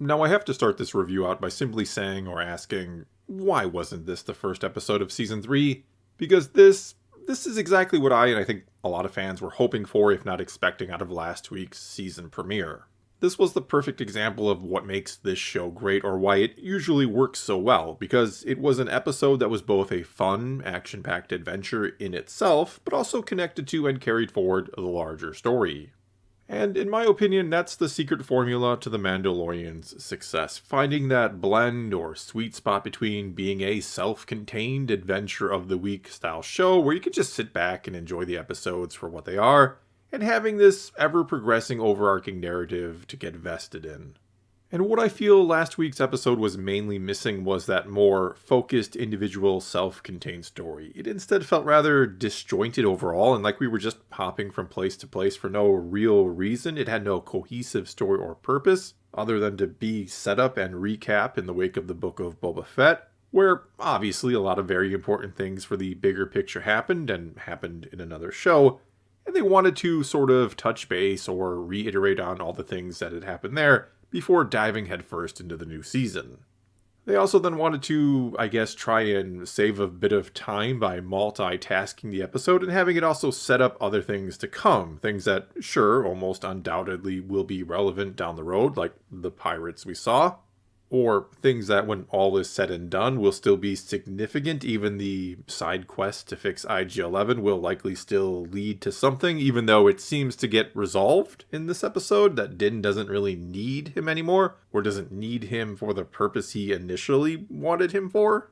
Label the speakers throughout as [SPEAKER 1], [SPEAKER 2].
[SPEAKER 1] Now I have to start this review out by simply saying or asking, why wasn't this the first episode of Season 3? Because this is exactly what I and I think a lot of fans were hoping for, if not expecting, out of last week's season premiere. This was the perfect example of what makes this show great, or why it usually works so well, because it was an episode that was both a fun, action-packed adventure in itself, but also connected to and carried forward the larger story. And in my opinion, that's the secret formula to The Mandalorian's success. Finding that blend or sweet spot between being a self-contained adventure of the week style show where you can just sit back and enjoy the episodes for what they are, and having this ever-progressing overarching narrative to get vested in. And what I feel last week's episode was mainly missing was that more focused, individual, self-contained story. It instead felt rather disjointed overall, and like we were just hopping from place to place for no real reason. It had no cohesive story or purpose, other than to be set up and recap in the wake of the Book of Boba Fett, where obviously a lot of very important things for the bigger picture happened, and happened in another show, and they wanted to sort of touch base or reiterate on all the things that had happened there, before diving headfirst into the new season. They also then wanted to, I guess, try and save a bit of time by multitasking the episode and having it also set up other things to come. Things that, sure, almost undoubtedly will be relevant down the road, like the pirates we saw. Or things that, when all is said and done, will still be significant. Even the side quest to fix IG-11 will likely still lead to something, even though it seems to get resolved in this episode that Din doesn't really need him anymore, or doesn't need him for the purpose he initially wanted him for.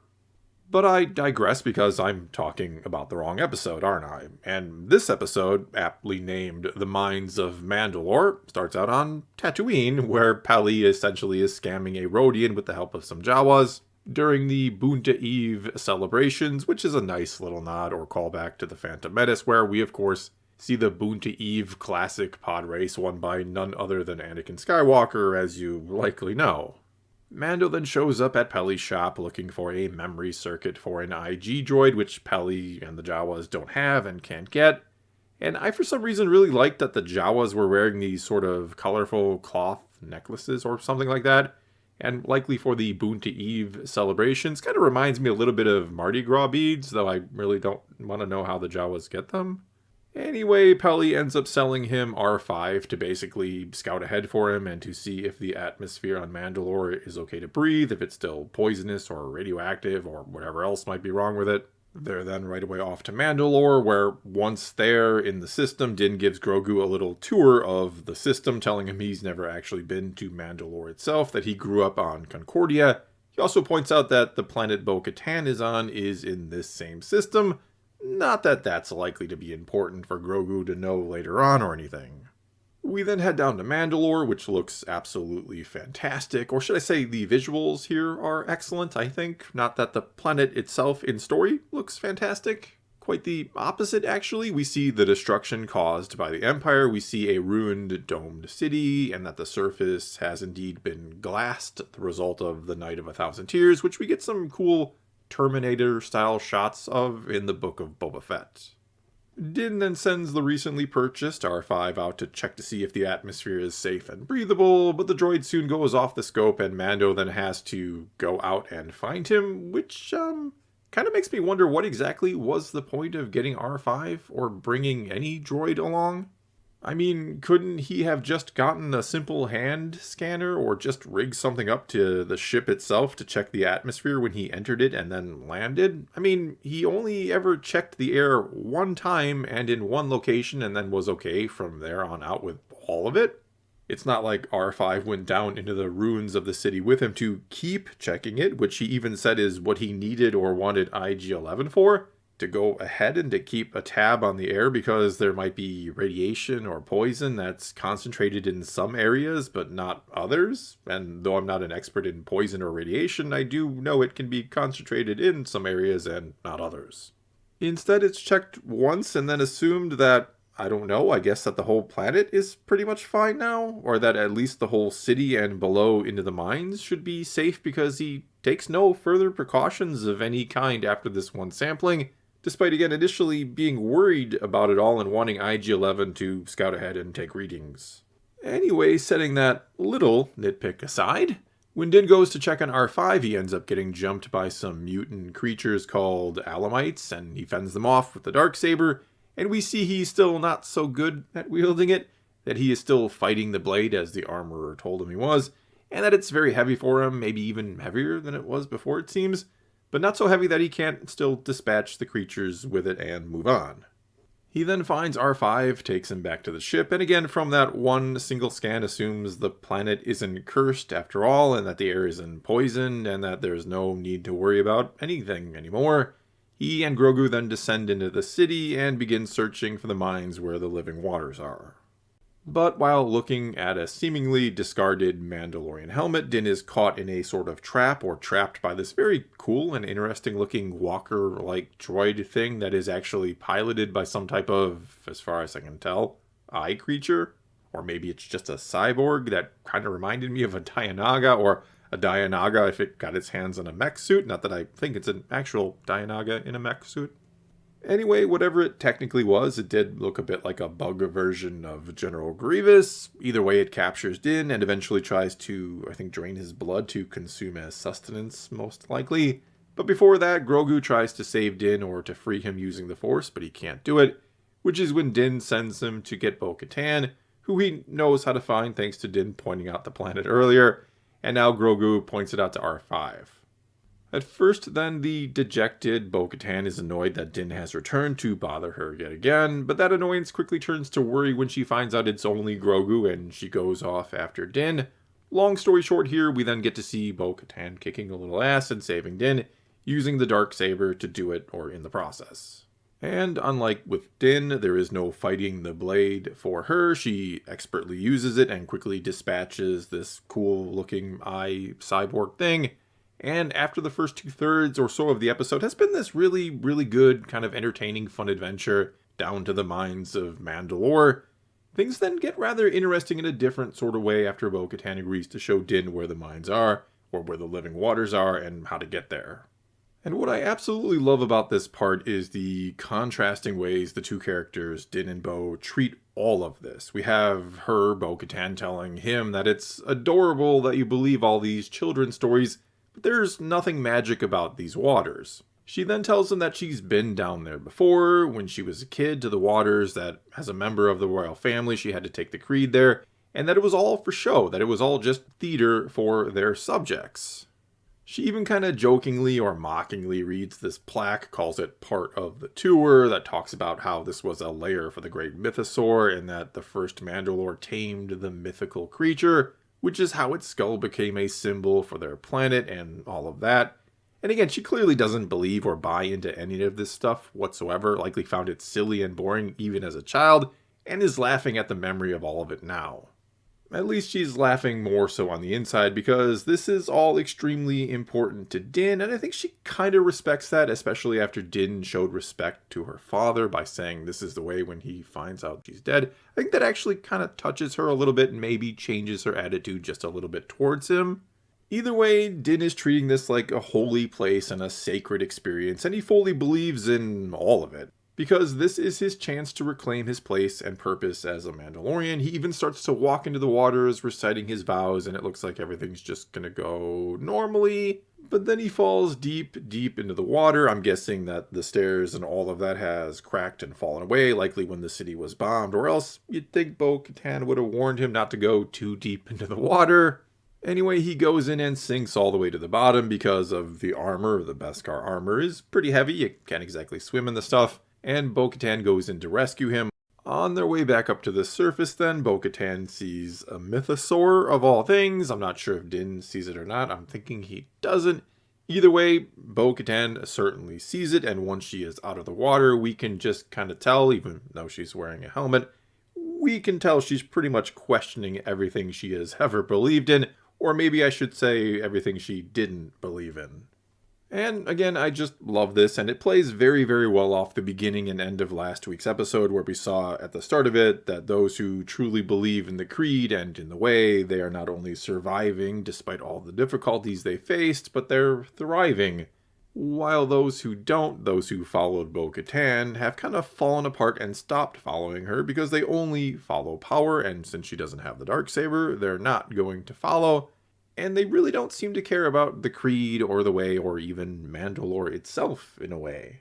[SPEAKER 1] But I digress because I'm talking about the wrong episode, aren't I? And this episode, aptly named The Mines of Mandalore, starts out on Tatooine, where Peli essentially is scamming a Rodian with the help of some Jawas during the Bunta Eve celebrations, which is a nice little nod or callback to the Phantom Menace, where we, of course, see the Bunta Eve classic pod race won by none other than Anakin Skywalker, as you likely know. Mando then shows up at Peli's shop looking for a memory circuit for an IG droid, which Peli and the Jawas don't have and can't get. And I, for some reason, really liked that the Jawas were wearing these sort of colorful cloth necklaces or something like that. And likely for the Bunta Eve celebrations, kind of reminds me a little bit of Mardi Gras beads, though I really don't want to know how the Jawas get them. Anyway, Peli ends up selling him R5 to basically scout ahead for him and to see if the atmosphere on Mandalore is okay to breathe, if it's still poisonous or radioactive or whatever else might be wrong with it. They're then right away off to Mandalore, where once there in the system, Din gives Grogu a little tour of the system, telling him he's never actually been to Mandalore itself, that he grew up on Concordia. He also points out that the planet Bo-Katan is on is in this same system. Not that that's likely to be important for Grogu to know later on or anything. We then head down to Mandalore, which looks absolutely fantastic, or should I say the visuals here are excellent, I think. Not that the planet itself in story looks fantastic. Quite the opposite, actually. We see the destruction caused by the Empire, we see a ruined domed city, and that the surface has indeed been glassed, the result of the Night of a Thousand Tears, which we get some cool Terminator-style shots of in the Book of Boba Fett. Din then sends the recently purchased R5 out to check to see if the atmosphere is safe and breathable, but the droid soon goes off the scope and Mando then has to go out and find him, which, kind of makes me wonder what exactly was the point of getting R5 or bringing any droid along? I mean, couldn't he have just gotten a simple hand scanner or just rigged something up to the ship itself to check the atmosphere when he entered it and then landed? I mean, he only ever checked the air one time and in one location and then was okay from there on out with all of it. It's not like R5 went down into the ruins of the city with him to keep checking it, which he even said is what he needed or wanted IG-11 for. To go ahead and to keep a tab on the air because there might be radiation or poison that's concentrated in some areas but not others. And though I'm not an expert in poison or radiation, I do know it can be concentrated in some areas and not others. Instead, it's checked once and then assumed that, I don't know, I guess that the whole planet is pretty much fine now, or that at least the whole city and below into the mines should be safe because he takes no further precautions of any kind after this one sampling, despite again initially being worried about it all and wanting IG-11 to scout ahead and take readings. Anyway, setting that little nitpick aside, when Din goes to check on R5, he ends up getting jumped by some mutant creatures called Alamites, and he fends them off with the Darksaber, and we see he's still not so good at wielding it, that he is still fighting the blade as the armorer told him he was, and that it's very heavy for him, maybe even heavier than it was before it seems, but not so heavy that he can't still dispatch the creatures with it and move on. He then finds R5, takes him back to the ship, and again from that one single scan assumes the planet isn't cursed after all, and that the air isn't poisoned, and that there's no need to worry about anything anymore. He and Grogu then descend into the city and begin searching for the mines where the living waters are. But while looking at a seemingly discarded Mandalorian helmet, Din is caught in a sort of trap or trapped by this very cool and interesting looking walker-like droid thing that is actually piloted by some type of, as far as I can tell, eye creature. Or maybe it's just a cyborg that kind of reminded me of a Dianaga, or a Dianaga if it got its hands on a mech suit. Not that I think it's an actual Dianaga in a mech suit. Anyway, whatever it technically was, it did look a bit like a bug version of General Grievous. Either way, it captures Din and eventually tries to, I think, drain his blood to consume as sustenance, most likely. But before that, Grogu tries to save Din or to free him using the Force, but he can't do it, which is when Din sends him to get Bo-Katan, who he knows how to find thanks to Din pointing out the planet earlier, and now Grogu points it out to R5. At first, then, the dejected Bo-Katan is annoyed that Din has returned to bother her yet again, but that annoyance quickly turns to worry when she finds out it's only Grogu and she goes off after Din. Long story short here, we then get to see Bo-Katan kicking a little ass and saving Din, using the Darksaber to do it or in the process. And unlike with Din, there is no fighting the blade for her. She expertly uses it and quickly dispatches this cool-looking eye cyborg thing. And after the first 2/3 or so of the episode has been this really, really good, kind of entertaining, fun adventure down to the mines of Mandalore, things then get rather interesting in a different sort of way after Bo-Katan agrees to show Din where the mines are, or where the living waters are, and how to get there. And what I absolutely love about this part is the contrasting ways the two characters, Din and Bo, treat all of this. We have her, Bo-Katan, telling him that it's adorable that you believe all these children's stories, but there's nothing magic about these waters. She then tells him that she's been down there before, when she was a kid, to the waters, that as a member of the royal family she had to take the creed there, and that it was all for show, that it was all just theater for their subjects. She even kind of jokingly or mockingly reads this plaque, calls it part of the tour, that talks about how this was a lair for the great mythosaur, and that the first Mandalore tamed the mythical creature, which is how its skull became a symbol for their planet and all of that. And again, she clearly doesn't believe or buy into any of this stuff whatsoever, likely found it silly and boring even as a child, and is laughing at the memory of all of it now. At least she's laughing more so on the inside, because this is all extremely important to Din, and I think she kind of respects that, especially after Din showed respect to her father by saying this is the way when he finds out she's dead. I think that actually kind of touches her a little bit and maybe changes her attitude just a little bit towards him. Either way, Din is treating this like a holy place and a sacred experience, and he fully believes in all of it. Because this is his chance to reclaim his place and purpose as a Mandalorian. He even starts to walk into the waters, reciting his vows, and it looks like everything's just gonna go normally. But then he falls deep, deep into the water. I'm guessing that the stairs and all of that has cracked and fallen away, likely when the city was bombed, or else you'd think Bo-Katan would have warned him not to go too deep into the water. Anyway, he goes in and sinks all the way to the bottom because of the armor. The Beskar armor is pretty heavy. You can't exactly swim in the stuff. And Bo-Katan goes in to rescue him. On their way back up to the surface then, Bo-Katan sees a mythosaur of all things. I'm not sure if Din sees it or not. I'm thinking he doesn't. Either way, Bo-Katan certainly sees it, and once she is out of the water, we can just kind of tell, even though she's wearing a helmet, we can tell she's pretty much questioning everything she has ever believed in, or maybe I should say everything she didn't believe in. And again, I just love this, and it plays very, very well off the beginning and end of last week's episode, where we saw at the start of it that those who truly believe in the creed and in the way, they are not only surviving despite all the difficulties they faced, but they're thriving. while those who don't, those who followed Bo-Katan, have kind of fallen apart and stopped following her because they only follow power, and since she doesn't have the Darksaber, they're not going to follow, and they really don't seem to care about the Creed or the Way or even Mandalore itself in a way.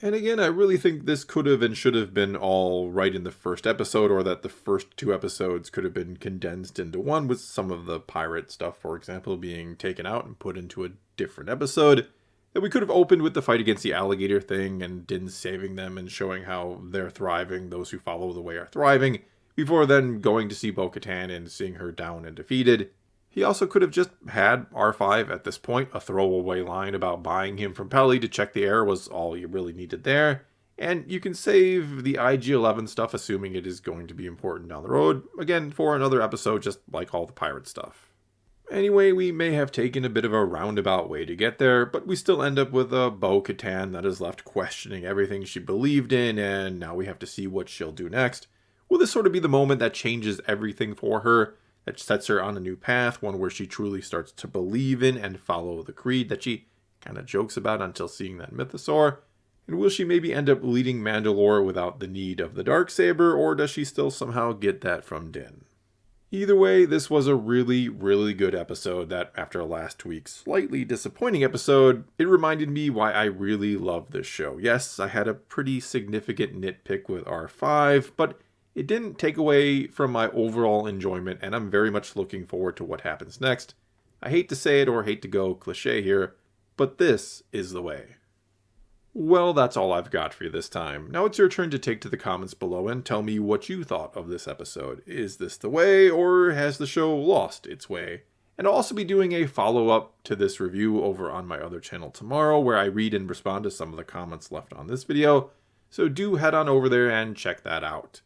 [SPEAKER 1] And again, I really think this could have and should have been all right in the first episode, or that the first 2 episodes could have been condensed into one, with some of the pirate stuff, for example, being taken out and put into a different episode. That we could have opened with the fight against the alligator thing and Din saving them and showing how they're thriving, those who follow the Way are thriving, before then going to see Bo-Katan and seeing her down and defeated. He also could have just had R5 at this point. A throwaway line about buying him from Peli to check the air was all you really needed there. And you can save the IG-11 stuff, assuming it is going to be important down the road, again, for another episode, just like all the pirate stuff. Anyway, we may have taken a bit of a roundabout way to get there, but we still end up with a Bo-Katan that is left questioning everything she believed in, and now we have to see what she'll do next. Will this sort of be the moment that changes everything for her? That sets her on a new path, one where she truly starts to believe in and follow the Creed that she kind of jokes about until seeing that mythosaur? And will she maybe end up leading Mandalore without the need of the Darksaber, or does she still somehow get that from Din? Either way, this was a really, really good episode that, after last week's slightly disappointing episode, it reminded me why I really love this show. Yes, I had a pretty significant nitpick with R5, but it didn't take away from my overall enjoyment, and I'm very much looking forward to what happens next. I hate to say it or hate to go cliche here, but this is the way. Well, that's all I've got for you this time. Now it's your turn to take to the comments below and tell me what you thought of this episode. Is this the way, or has the show lost its way? And I'll also be doing a follow-up to this review over on my other channel tomorrow, where I read and respond to some of the comments left on this video, so do head on over there and check that out.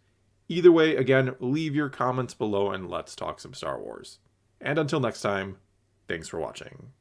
[SPEAKER 1] Either way, again, leave your comments below and let's talk some Star Wars. And until next time, thanks for watching.